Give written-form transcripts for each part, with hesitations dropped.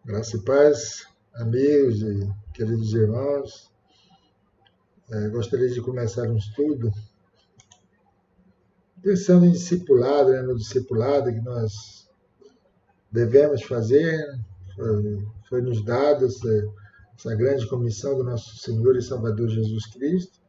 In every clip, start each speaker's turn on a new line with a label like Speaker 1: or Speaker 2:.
Speaker 1: Graça e paz, amigos e queridos irmãos. Gostaria de começar um estudo pensando em discipulado, no discipulado que nós devemos fazer. Foi nos dado essa grande comissão do nosso Senhor e Salvador Jesus Cristo.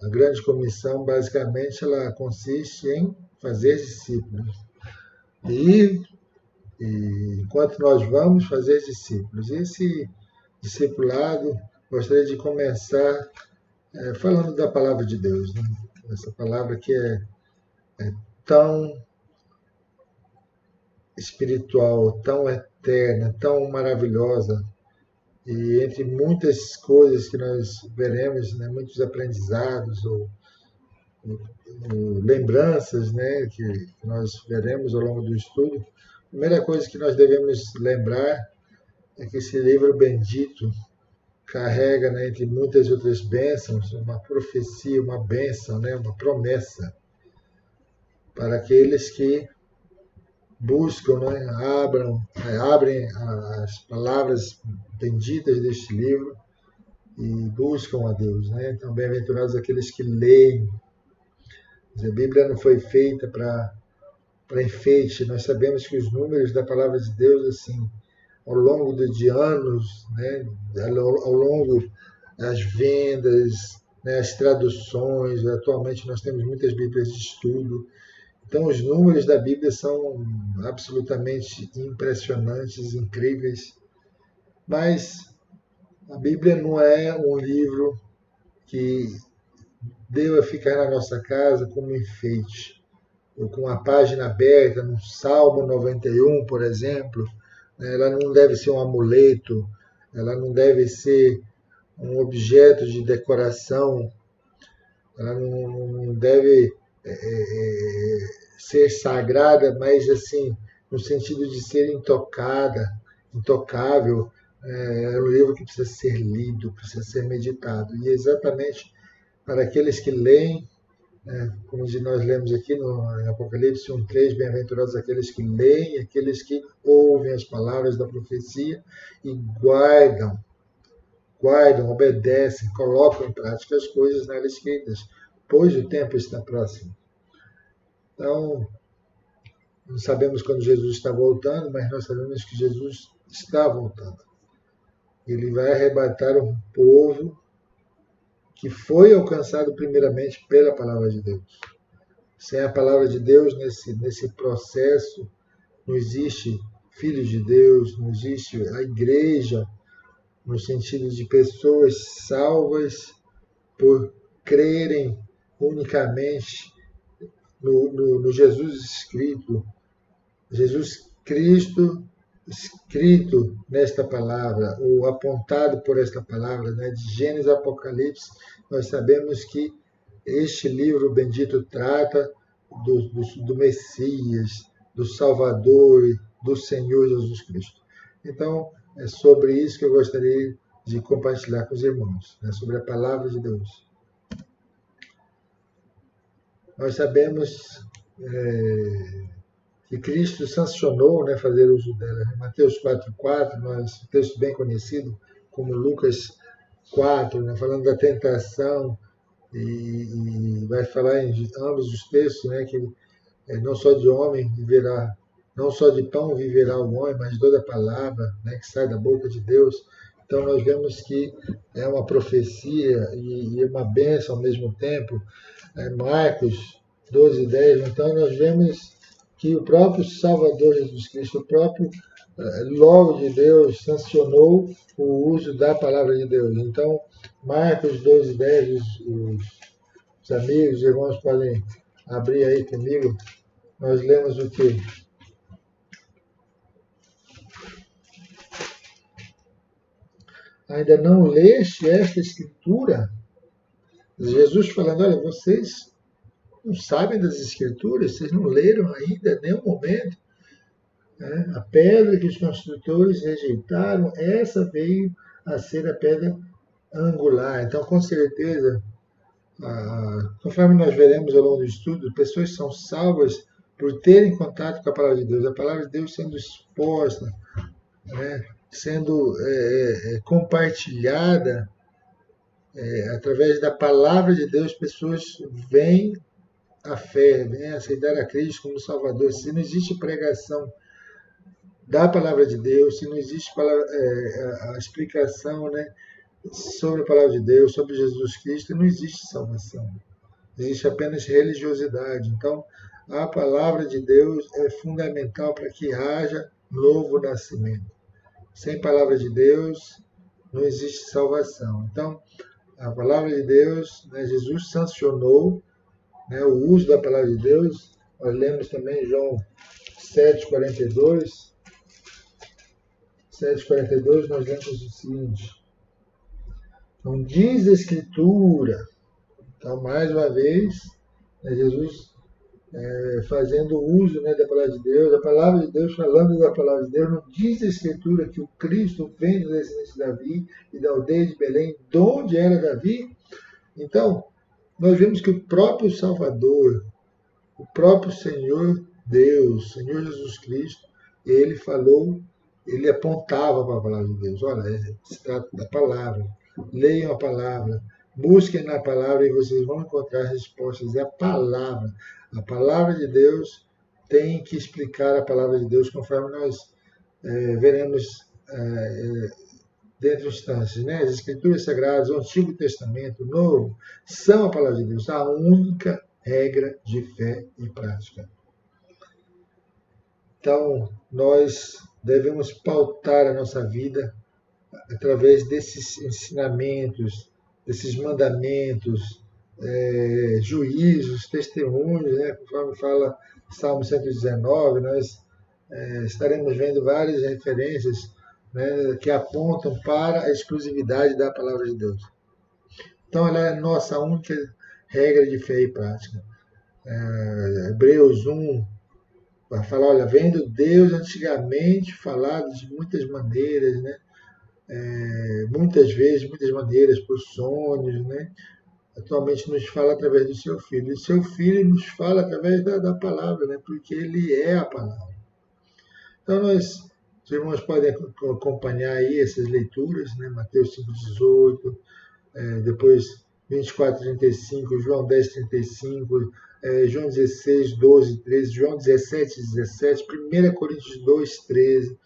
Speaker 1: A grande comissão, basicamente, ela consiste em fazer discípulos. E enquanto nós vamos fazer discípulos. Esse discipulado, gostaria de começar falando da palavra de Deus, né? Essa palavra que é tão espiritual, tão eterna, tão maravilhosa, e entre muitas coisas que nós veremos, né, muitos aprendizados ou lembranças, né, que nós veremos ao longo do estudo, a primeira coisa que nós devemos lembrar é que esse livro bendito carrega, né, entre muitas outras bênçãos, uma profecia, uma bênção, né, uma promessa para aqueles que buscam, né, abrem as palavras benditas deste livro e buscam a Deus. Né? Então, bem-aventurados aqueles que leem. A Bíblia não foi feita para enfeite. Nós sabemos que os números da palavra de Deus, assim, ao longo de anos, né, ao longo das vendas, né, as traduções, atualmente nós temos muitas Bíblias de estudo. Então, os números da Bíblia são absolutamente impressionantes, incríveis, mas a Bíblia não é um livro que deva ficar na nossa casa como enfeite, ou com a página aberta no Salmo 91, por exemplo. Ela não deve ser um amuleto, ela não deve ser um objeto de decoração, ela não deve ser sagrada, mas assim, no sentido de ser intocável. É um livro que precisa ser lido, precisa ser meditado. E exatamente para aqueles que leem, né, como nós lemos aqui no Apocalipse 1:3, bem-aventurados aqueles que leem, aqueles que ouvem as palavras da profecia e guardam, obedecem, colocam em prática as coisas nela escritas, pois o tempo está próximo. Então, não sabemos quando Jesus está voltando, mas nós sabemos que Jesus está voltando. Ele vai arrebatar um povo que foi alcançado primeiramente pela palavra de Deus. Sem a palavra de Deus nesse processo, não existe filhos de Deus, não existe a igreja, no sentido de pessoas salvas por crerem unicamente no Jesus escrito, Jesus Cristo escrito nesta palavra, ou apontado por esta palavra, né, de Gênesis a Apocalipse. Nós sabemos que este livro bendito trata do Messias, do Salvador, do Senhor Jesus Cristo. Então, é sobre isso que eu gostaria de compartilhar com os irmãos, né, sobre a palavra de Deus. Nós sabemos que Cristo sancionou, né, fazer uso dela. Mateus 4:4, um texto bem conhecido, como Lucas 4, né, falando da tentação, e vai falar em ambos os textos, né, que não só de homem viverá, não só de pão viverá o homem, mas de toda a palavra, né, que sai da boca de Deus. Então nós vemos que é uma profecia e uma bênção ao mesmo tempo. Marcos 12:10. Então nós vemos que o próprio Salvador Jesus Cristo, o próprio Logo de Deus, sancionou o uso da palavra de Deus. Então, Marcos 12:10, os amigos, os irmãos podem abrir aí comigo. Nós lemos o quê? Ainda não leste esta escritura? Jesus falando, olha, vocês não sabem das escrituras, vocês não leram ainda em nenhum momento. A pedra que os construtores rejeitaram, essa veio a ser a pedra angular. Então, com certeza, conforme nós veremos ao longo do estudo, pessoas são salvas por terem contato com a palavra de Deus, a palavra de Deus sendo exposta, né, sendo compartilhada, através da palavra de Deus, pessoas vêm à fé, vêm aceitar a Cristo como Salvador. Se não existe pregação da palavra de Deus, se não existe a explicação, né, sobre a palavra de Deus, sobre Jesus Cristo, não existe salvação. Existe apenas religiosidade. Então, a palavra de Deus é fundamental para que haja novo nascimento. Sem palavra de Deus, não existe salvação. Então, a palavra de Deus, né, Jesus sancionou, né, o uso da palavra de Deus. Nós lemos também João 7,42. 7,42, nós lemos o seguinte: não diz a Escritura. Então, mais uma vez, né, Jesus fazendo uso, né, da palavra de Deus, a palavra de Deus, falando da palavra de Deus, não diz a Escritura que o Cristo vem da descendência de Davi e da aldeia de Belém, de onde era Davi? Então, nós vemos que o próprio Salvador, o próprio Senhor Deus, Senhor Jesus Cristo, ele falou, ele apontava para a palavra de Deus. Olha, se trata da palavra. Leiam a palavra, busquem na palavra e vocês vão encontrar respostas. É a palavra. A palavra de Deus tem que explicar a palavra de Deus, conforme nós veremos dentro de instantes. Né? As Escrituras Sagradas, o Antigo Testamento, o Novo, são a palavra de Deus, a única regra de fé e prática. Então, nós devemos pautar a nossa vida através desses ensinamentos, desses mandamentos, juízos, testemunhos, né? Conforme fala Salmo 119, nós estaremos vendo várias referências, né, que apontam para a exclusividade da palavra de Deus. Então, ela é a nossa única regra de fé e prática. Hebreus 1 vai falar, olha, vendo Deus antigamente falado de muitas maneiras, né? Muitas vezes, muitas maneiras, por sonhos, né? Atualmente nos fala através do seu Filho. E seu Filho nos fala através da palavra, né? Porque ele é a palavra. Então, os irmãos podem acompanhar aí essas leituras, né? Mateus 5,18, depois 24,35, João 10,35, João 16, 12, 13, João 17, 17, 1 Coríntios 2, 13,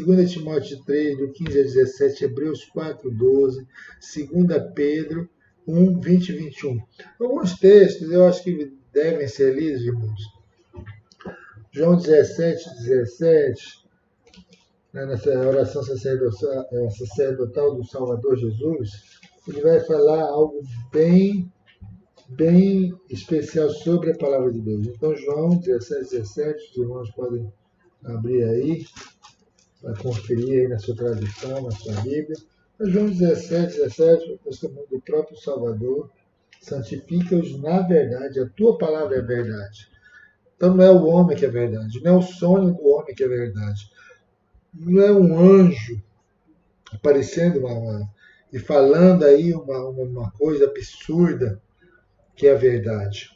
Speaker 1: 2 Timóteo 3, do 15 a 17, Hebreus 4, 12, 2 Pedro 1, 20 e 21. Alguns textos eu acho que devem ser lidos, irmãos. João 17, 17, né, nessa oração sacerdotal do Salvador Jesus, ele vai falar algo bem especial sobre a palavra de Deus. Então, João 17, 17, os irmãos podem abrir aí, para conferir aí na sua tradução, na sua Bíblia. Mas João 17, 17, o testemunho do próprio Salvador: santifica-os na verdade, a tua palavra é verdade. Então, não é o homem que é verdade, não é o sonho do homem que é verdade, não é um anjo aparecendo e falando aí uma coisa absurda que é a verdade.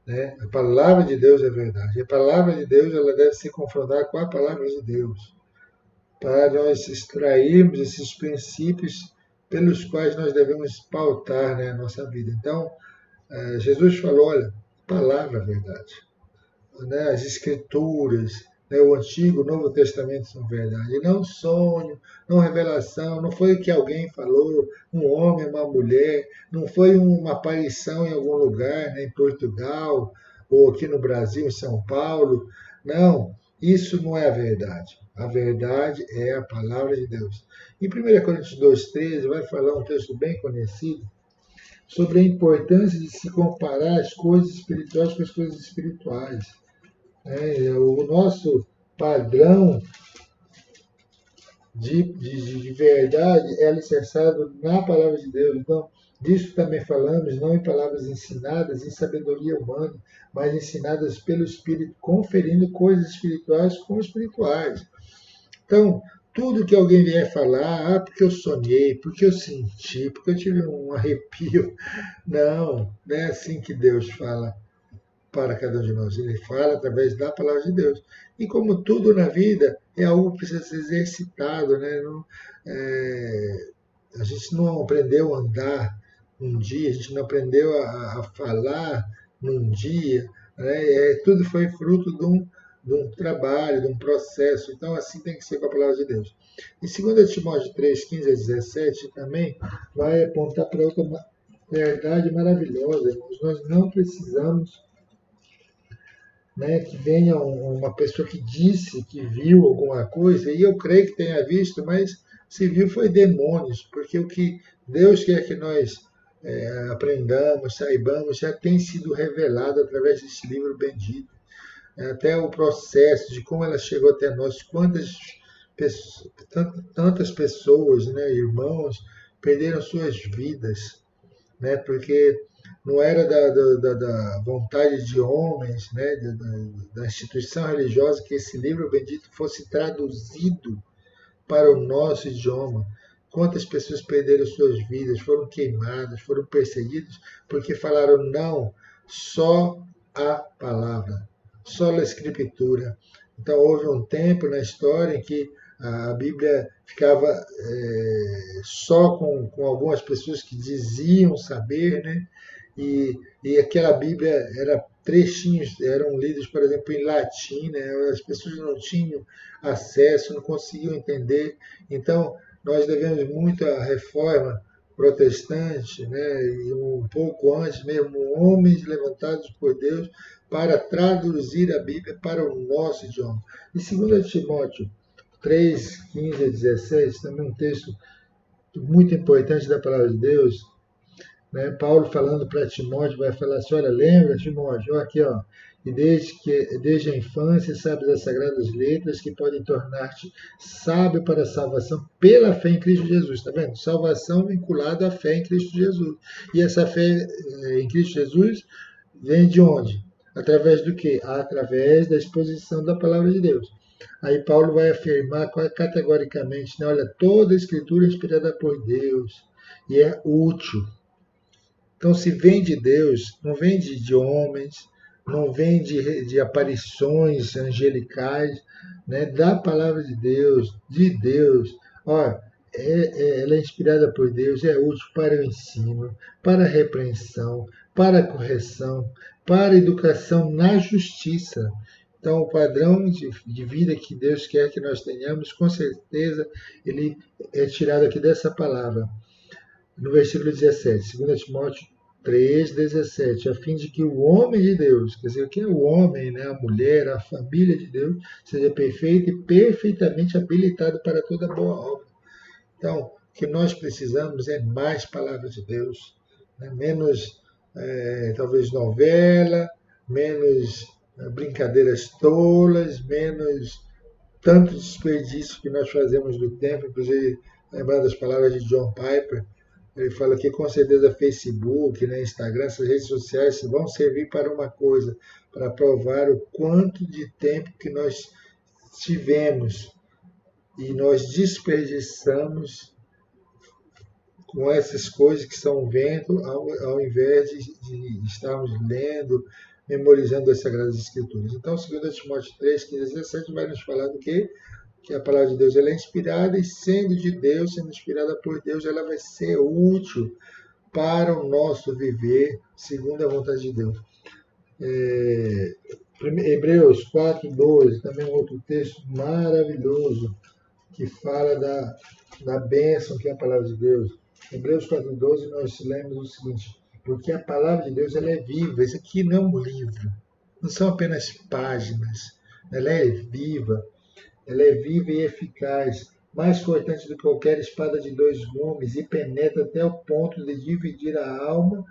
Speaker 1: Né? A palavra de Deus é verdade. E a palavra de Deus, ela deve se confrontar com a palavra de Deus, para nós extrairmos esses princípios pelos quais nós devemos pautar, né, a nossa vida. Então, Jesus falou, olha, palavra é verdade. Né? As Escrituras, né, o Antigo e o Novo Testamento são verdade. Não sonho, não revelação, não foi o que alguém falou, um homem, uma mulher, não foi uma aparição em algum lugar, né, em Portugal, ou aqui no Brasil, em São Paulo. Não, isso não é a verdade. A verdade é a palavra de Deus. Em 1 Coríntios 2,13 vai falar um texto bem conhecido sobre a importância de se comparar as coisas espirituais com as coisas espirituais. O nosso padrão de verdade é alicerçado na palavra de Deus. Então, disso também falamos, não em palavras ensinadas em sabedoria humana, mas ensinadas pelo Espírito, conferindo coisas espirituais com espirituais. Então, tudo que alguém vier falar, porque eu sonhei, porque eu senti, porque eu tive um arrepio, não é assim que Deus fala. para cada um de nós. Ele fala através da palavra de Deus. E como tudo na vida, é algo que precisa ser exercitado, né? Não, a gente não aprendeu a andar num dia, a gente não aprendeu a falar num dia, né? Tudo foi fruto de um trabalho, de um processo. Então, assim tem que ser com a palavra de Deus. Em 2 Timóteo 3, 15 a 17, também vai apontar para outra verdade maravilhosa, irmãos. Nós não precisamos, né, que venha uma pessoa que disse que viu alguma coisa, e eu creio que tenha visto, mas se viu foi demônios, porque o que Deus quer que nós aprendamos, saibamos, já tem sido revelado através desse livro bendito. Até o processo de como ela chegou até nós, tantas pessoas, né, irmãos, perderam suas vidas, né, porque não era da vontade de homens, né, da instituição religiosa, que esse livro bendito fosse traduzido para o nosso idioma. Quantas pessoas perderam suas vidas, foram queimadas, foram perseguidas, porque falaram não só a palavra, só a escritura. Então houve um tempo na história em que a Bíblia ficava só com algumas pessoas que diziam saber, né? E aquela Bíblia era trechinhos, eram lidos, por exemplo, em latim, né? As pessoas não tinham acesso, não conseguiam entender. Então, nós devemos muito à reforma protestante, né? E um pouco antes mesmo, homens levantados por Deus para traduzir a Bíblia para o nosso idioma. E 2 Timóteo 3, 15 a 16, também um texto muito importante da palavra de Deus, né? Paulo falando para Timóteo, vai falar assim, olha, lembra, Timóteo, aqui, ó, e desde a infância sabes as sagradas letras que podem tornar-te sábio para a salvação pela fé em Cristo Jesus, está vendo? Salvação vinculada à fé em Cristo Jesus. E essa fé em Cristo Jesus vem de onde? Através do quê? Através da exposição da palavra de Deus. Aí Paulo vai afirmar categoricamente, né, olha, toda a escritura é inspirada por Deus e é útil. Então, se vem de Deus, não vem de homens, não vem de aparições angelicais, né? Da palavra de Deus, de Deus. Ó, ela é inspirada por Deus, é útil para o ensino, para a repreensão, para a correção, para a educação na justiça. Então, o padrão de vida que Deus quer que nós tenhamos, com certeza, ele é tirado aqui dessa palavra. No versículo 17, 2 Timóteo 3, 17, a fim de que o homem de Deus, quer dizer, o que é o homem, né, a mulher, a família de Deus, seja perfeito e perfeitamente habilitado para toda boa obra. Então, o que nós precisamos é mais palavra de Deus, né, menos, talvez, novela, menos brincadeiras tolas, menos tanto desperdício que nós fazemos do tempo, inclusive lembrar das palavras de John Piper. Ele fala que com certeza Facebook, né, Instagram, essas redes sociais vão servir para uma coisa, para provar o quanto de tempo que nós tivemos e nós desperdiçamos com essas coisas que são vento, ao invés de estarmos lendo, memorizando as Sagradas Escrituras. Então, 2 Timóteo 3, 15 a 17 vai nos falar do quê? Que a palavra de Deus ela é inspirada e sendo de Deus, sendo inspirada por Deus, ela vai ser útil para o nosso viver segundo a vontade de Deus. Hebreus 4:12, também um outro texto maravilhoso que fala da bênção que é a palavra de Deus. Hebreus 4:12 nós lemos o seguinte, porque a palavra de Deus ela é viva, isso aqui não é um livro, não são apenas páginas, ela é viva. Ela é viva e eficaz, mais cortante do que qualquer espada de 2 gumes, e penetra até o ponto de dividir a alma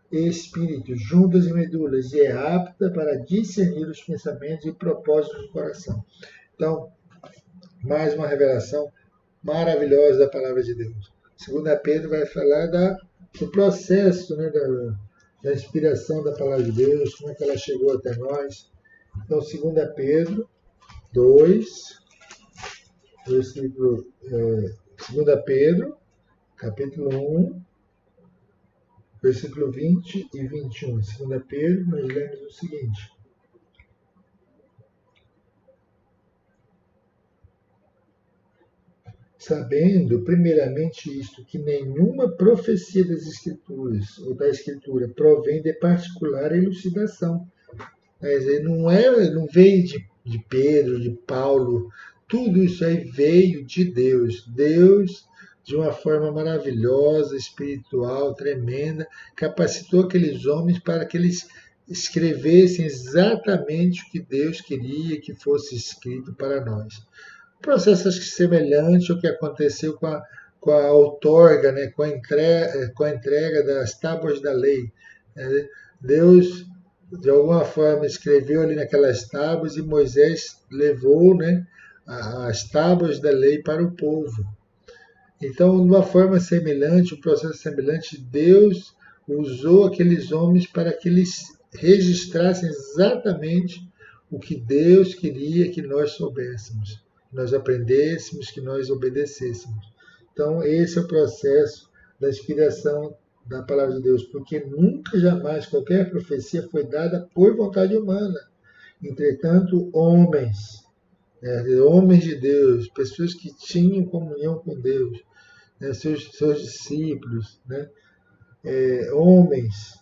Speaker 1: e espírito, juntas e medulas, e é apta para discernir os pensamentos e propósitos do coração. Então, mais uma revelação maravilhosa da palavra de Deus. 2 Pedro vai falar do processo, né, da inspiração da palavra de Deus, como é que ela chegou até nós. Então, 2 Pedro 2, versículo 2 Pedro, capítulo 1, versículo 20 e 21. 2 Pedro, nós lemos o seguinte: sabendo, primeiramente, isto, que nenhuma profecia das Escrituras ou da Escritura provém de particular elucidação. Quer dizer, não veio de Pedro, de Paulo, tudo isso aí veio de Deus. Deus, de uma forma maravilhosa, espiritual, tremenda, capacitou aqueles homens para que eles escrevessem exatamente o que Deus queria que fosse escrito para nós. Processo acho que semelhante ao que aconteceu com a outorga, né, com a entrega das tábuas da lei. Né? Deus, de alguma forma, escreveu ali naquelas tábuas e Moisés levou, né, as tábuas da lei para o povo. Então, de uma forma semelhante, um processo semelhante, Deus usou aqueles homens para que eles registrassem exatamente o que Deus queria que nós soubéssemos, que nós aprendêssemos, que nós obedecêssemos. Então, esse é o processo da inspiração da palavra de Deus, porque nunca, jamais, qualquer profecia foi dada por vontade humana. Entretanto, homens de Deus, pessoas que tinham comunhão com Deus, né, seus discípulos, né, homens,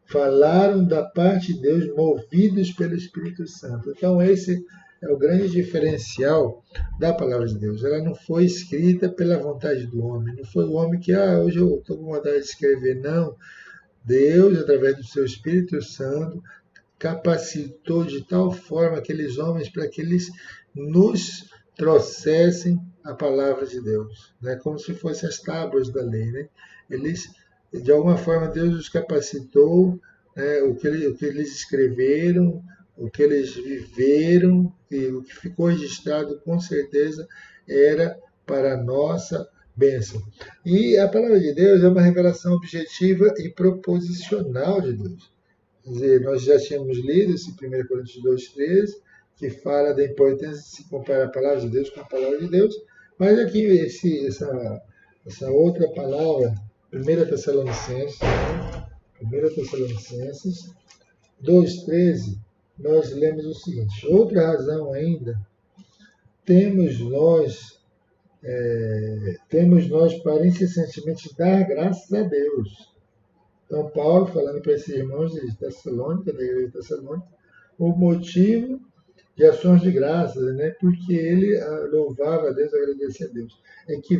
Speaker 1: falaram da parte de Deus movidos pelo Espírito Santo. Então, esse é o grande diferencial da palavra de Deus. Ela não foi escrita pela vontade do homem, não foi o homem que, hoje eu estou com vontade de escrever, não. Deus, através do seu Espírito Santo, capacitou de tal forma aqueles homens para que eles nos trouxessem a palavra de Deus, né? Como se fossem as tábuas da lei. Né? Eles, de alguma forma, Deus os capacitou, né? O que eles escreveram, o que eles viveram, e o que ficou registrado, com certeza, era para a nossa bênção. E a palavra de Deus é uma revelação objetiva e proposicional de Deus. Quer dizer, nós já tínhamos lido esse 1 Coríntios 2,13, que fala da importância de se comparar a palavra de Deus com a palavra de Deus, mas aqui essa outra palavra, 1 Tessalonicenses, 1 Tessalonicenses 2,13, nós lemos o seguinte: outra razão ainda, temos nós para incessantemente dar graças a Deus. Então, Paulo, falando para esses irmãos de Tessalônica, da igreja de Tessalônica, o motivo de ações de graças, né? Porque ele louvava a Deus, agradecia a Deus. É que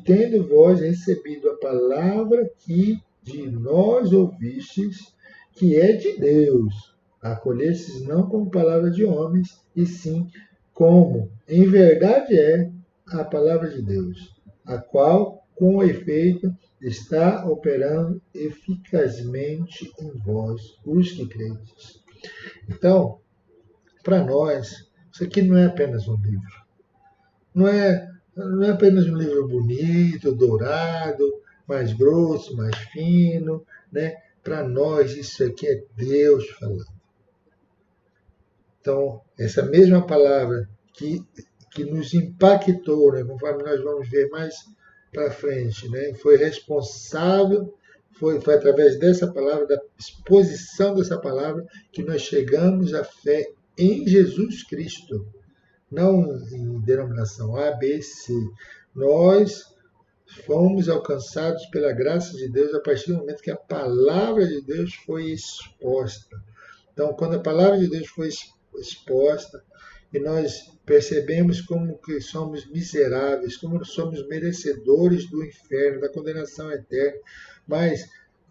Speaker 1: tendo vós recebido a palavra que de nós ouvistes, que é de Deus, acolhestes não como palavra de homens, e sim como, em verdade, é a palavra de Deus, a qual, com efeito, está operando eficazmente em vós, os que credes. Então, para nós, isso aqui não é apenas um livro. Não é apenas um livro bonito, dourado, mais grosso, mais fino. Né? Para nós, isso aqui é Deus falando. Então, essa mesma palavra que nos impactou, né? Conforme nós vamos ver mais para frente, né? Foi responsável, foi através dessa palavra, da exposição dessa palavra, que nós chegamos à fé em Jesus Cristo, não em denominação A, B, C. Nós fomos alcançados pela graça de Deus a partir do momento que a palavra de Deus foi exposta. Então, quando a palavra de Deus foi exposta, e nós percebemos como que somos miseráveis, como somos merecedores do inferno, da condenação eterna, mas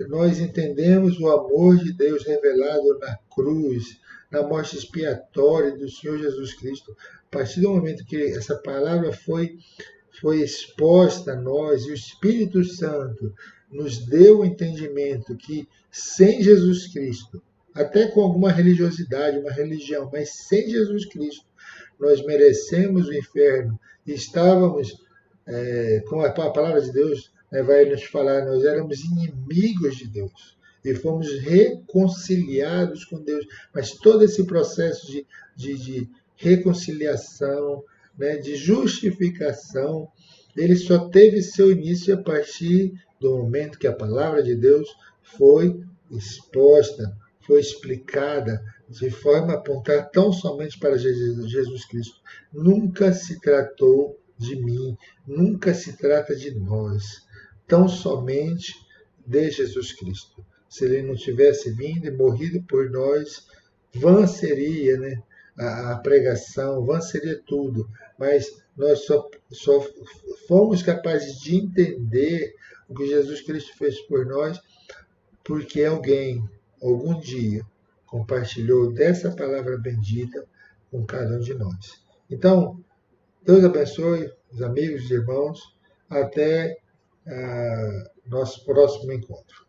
Speaker 1: nós entendemos o amor de Deus revelado na cruz, na morte expiatória do Senhor Jesus Cristo. A partir do momento que essa palavra foi exposta a nós, e o Espírito Santo nos deu o entendimento que sem Jesus Cristo, até com alguma religiosidade, uma religião, mas sem Jesus Cristo, nós merecemos o inferno e estávamos, como a palavra de Deus vai nos falar, nós éramos inimigos de Deus e fomos reconciliados com Deus. Mas todo esse processo de reconciliação, né, de justificação, ele só teve seu início a partir do momento que a palavra de Deus foi exposta, foi explicada, de forma a apontar tão somente para Jesus Cristo. Nunca se tratou de mim, nunca se trata de nós, tão somente de Jesus Cristo. Se ele não tivesse vindo e morrido por nós, vã seria, né, a pregação, vã seria tudo, mas nós só fomos capazes de entender o que Jesus Cristo fez por nós porque alguém, algum dia, compartilhou dessa palavra bendita com cada um de nós. Então, Deus abençoe os amigos e irmãos. Até nosso próximo encontro.